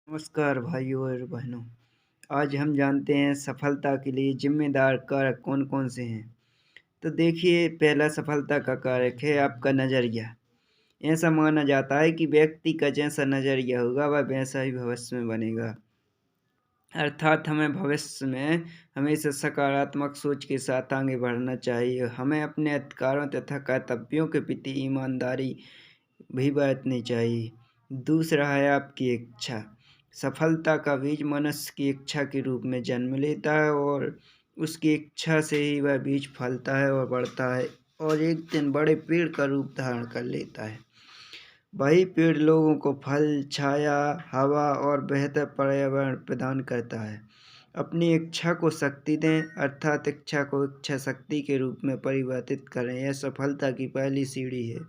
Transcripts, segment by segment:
नमस्कार भाइयों और बहनों। आज हम जानते हैं सफलता के लिए जिम्मेदार कारक कौन कौन से हैं। तो देखिए, पहला सफलता का कारक है आपका नज़रिया। ऐसा माना जाता है कि व्यक्ति का जैसा नज़रिया होगा वह वैसा ही भविष्य में बनेगा। अर्थात हमें भविष्य में हमेशा सकारात्मक सोच के साथ आगे बढ़ना चाहिए। हमें अपने अधिकारों तथा कर्तव्यों के प्रति ईमानदारी भी बरतनी चाहिए। दूसरा है आपकी इच्छा। सफलता का बीज मनुष्य की इच्छा के रूप में जन्म लेता है और उसकी इच्छा से ही वह बीज फलता है और बढ़ता है और एक दिन बड़े पेड़ का रूप धारण कर लेता है। वही पेड़ लोगों को फल, छाया, हवा और बेहतर पर्यावरण प्रदान करता है। अपनी इच्छा को शक्ति दें, अर्थात इच्छा को इच्छा शक्ति के रूप में परिवर्तित करें। यह सफलता की पहली सीढ़ी है।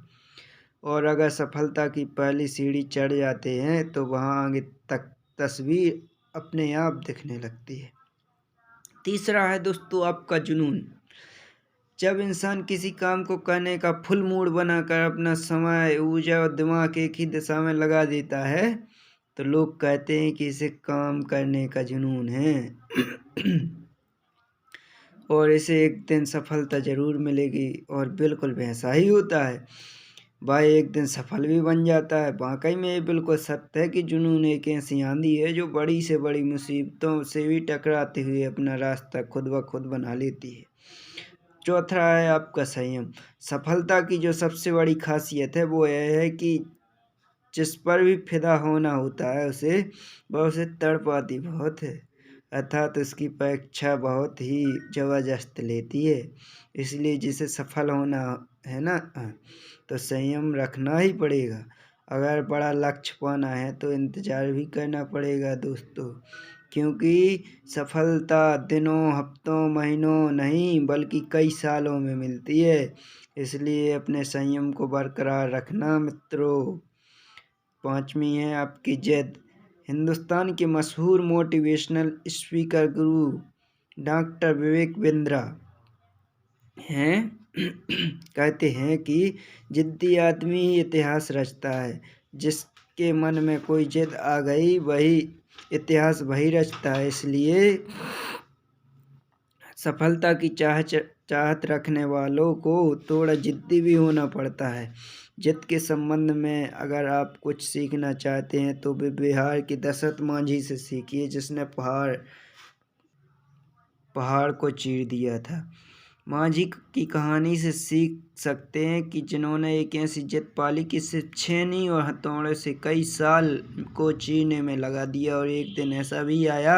और अगर सफलता की पहली सीढ़ी चढ़ जाते हैं तो वहाँ आगे तक तस्वीर अपने आप दिखने लगती है। तीसरा है दोस्तों आपका जुनून। जब इंसान किसी काम को करने का फुल मूड बनाकर अपना समय, ऊर्जा और दिमाग एक ही दिशा में लगा देता है तो लोग कहते हैं कि इसे काम करने का जुनून है और इसे एक दिन सफलता जरूर मिलेगी। और बिल्कुल वैसा ही होता है। वह एक दिन सफल भी बन जाता है। वाकई में ये बिल्कुल सत्य है कि जुनून एक ऐसी आंधी है जो बड़ी से बड़ी मुसीबतों से भी टकराते हुए अपना रास्ता खुद ब खुद बना लेती है। चौथा है आपका संयम। सफलता की जो सबसे बड़ी खासियत है वो यह है कि जिस पर भी फिदा होना होता है वह उसे तड़पाती बहुत है, अर्थात उसकी परीक्षा बहुत ही ज़बरदस्त लेती है। इसलिए जिसे सफल होना है ना, तो संयम रखना ही पड़ेगा। अगर बड़ा लक्ष्य पाना है तो इंतज़ार भी करना पड़ेगा दोस्तों, क्योंकि सफलता दिनों, हफ्तों, महीनों नहीं बल्कि कई सालों में मिलती है। इसलिए अपने संयम को बरकरार रखना मित्रों। पांचवी है आपकी जिद। हिंदुस्तान के मशहूर मोटिवेशनल स्पीकर गुरु डॉक्टर विवेक बिंद्रा हैं कहते हैं कि जिद्दी आदमी ही इतिहास रचता है। जिसके मन में कोई जिद आ गई वही इतिहास वही रचता है। इसलिए सफलता की चाहत रखने वालों को थोड़ा जिद्दी भी होना पड़ता है। जिद के संबंध में अगर आप कुछ सीखना चाहते हैं तो बिहार के दशरथ मांझी से सीखिए, जिसने पहाड़ को चीर दिया था। मांझी की कहानी से सीख सकते हैं कि जिन्होंने एक ऐसी जिद पाली कि सिर्फ छेनी और हथौड़े से कई साल को चीरने में लगा दिया और एक दिन ऐसा भी आया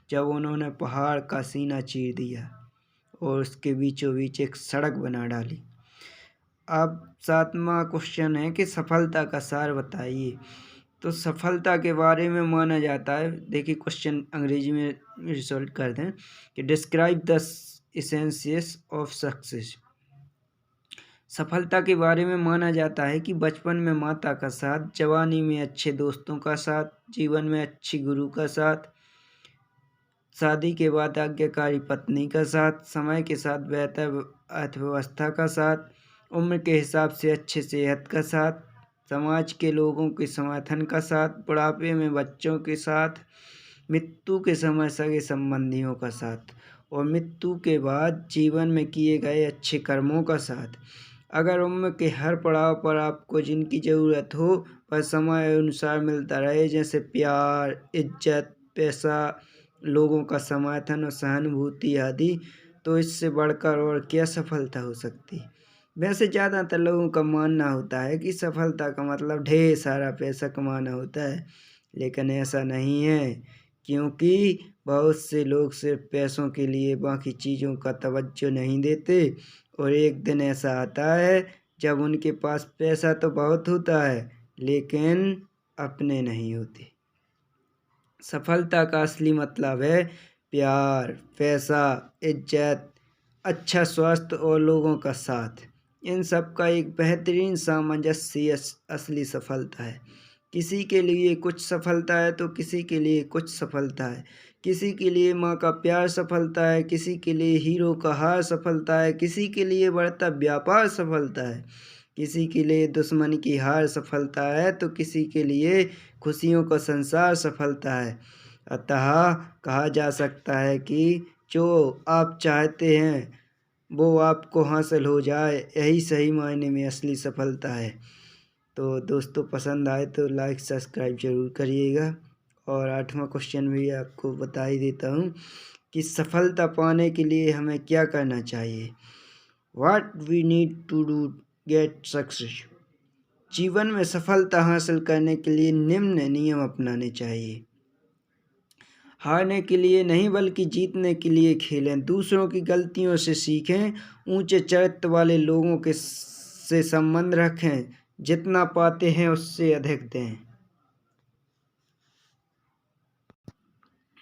जब उन्होंने पहाड़ का सीना चीर दिया और उसके बीचों बीच एक सड़क बना डाली। अब सातवां क्वेश्चन है कि सफलता का सार बताइए। तो सफलता के बारे में माना जाता है, देखिए क्वेश्चन अंग्रेजी में रिसोल्व कर दें कि describe the essentials of success. सफलता के बारे में माना जाता है कि बचपन में माता का साथ, जवानी में अच्छे दोस्तों का साथ, जीवन में अच्छी गुरु का साथ, शादी के बाद आज्ञाकारी पत्नी का साथ, समय के साथ बेहतर अर्थव्यवस्था का साथ, उम्र के हिसाब से अच्छे सेहत का साथ, समाज के लोगों के समर्थन का साथ, बुढ़ापे में बच्चों के साथ, मृत्यु के समय सगे संबंधियों का साथ और मृत्यु के बाद जीवन में किए गए अच्छे कर्मों का साथ। अगर उम्र के हर पड़ाव पर आपको जिनकी ज़रूरत हो वह समय अनुसार मिलता रहे, जैसे प्यार, इज्जत, पैसा, लोगों का समर्थन और सहानुभूति आदि, तो इससे बढ़कर और क्या सफलता हो सकती है। वैसे ज़्यादातर लोगों का मानना होता है कि सफलता का मतलब ढेर सारा पैसा कमाना होता है, लेकिन ऐसा नहीं है, क्योंकि बहुत से लोग सिर्फ पैसों के लिए बाकी चीज़ों का तवज्जो नहीं देते और एक दिन ऐसा आता है जब उनके पास पैसा तो बहुत होता है लेकिन अपने नहीं होते। सफलता का असली मतलब है प्यार, पैसा, इज्जत, अच्छा स्वास्थ्य और लोगों का साथ। इन सब का एक बेहतरीन सामंजस्य असली सफलता है। किसी के लिए कुछ सफलता है तो किसी के लिए कुछ सफलता है। किसी के लिए माँ का प्यार सफलता है, किसी के लिए हीरो का हार सफलता है, किसी के लिए बढ़ता व्यापार सफलता है। किसी के लिए दुश्मन की हार सफलता है तो किसी के लिए खुशियों का संसार सफलता है। अतः कहा जा सकता है कि जो आप चाहते हैं वो आपको हासिल हो जाए, यही सही मायने में असली सफलता है। तो दोस्तों, पसंद आए तो लाइक सब्सक्राइब जरूर करिएगा। और 8वां क्वेश्चन भी आपको बता ही देता हूँ कि सफलता पाने के लिए हमें क्या करना चाहिए। What we need to do get success. जीवन में सफलता हासिल करने के लिए निम्न नियम अपनाने चाहिए। हारने के लिए नहीं बल्कि जीतने के लिए खेलें। दूसरों की गलतियों से सीखें। ऊंचे चरित्र वाले लोगों के से संबंध रखें। जितना पाते हैं उससे अधिक दें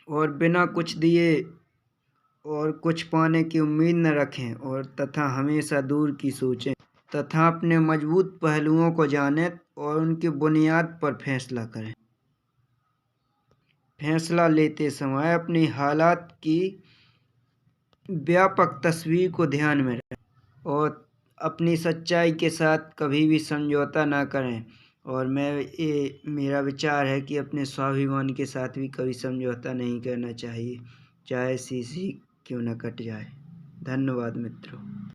और बिना कुछ दिए और कुछ पाने की उम्मीद न रखें। और तथा हमेशा दूर की सोचें तथा अपने मजबूत पहलुओं को जानें और उनकी बुनियाद पर फैसला करें। फैसला लेते समय अपनी हालात की व्यापक तस्वीर को ध्यान में रखें और अपनी सच्चाई के साथ कभी भी समझौता ना करें। और मेरा विचार है कि अपने स्वाभिमान के साथ भी कभी समझौता नहीं करना चाहिए, चाहे शीशी क्यों न कट जाए। धन्यवाद मित्रों।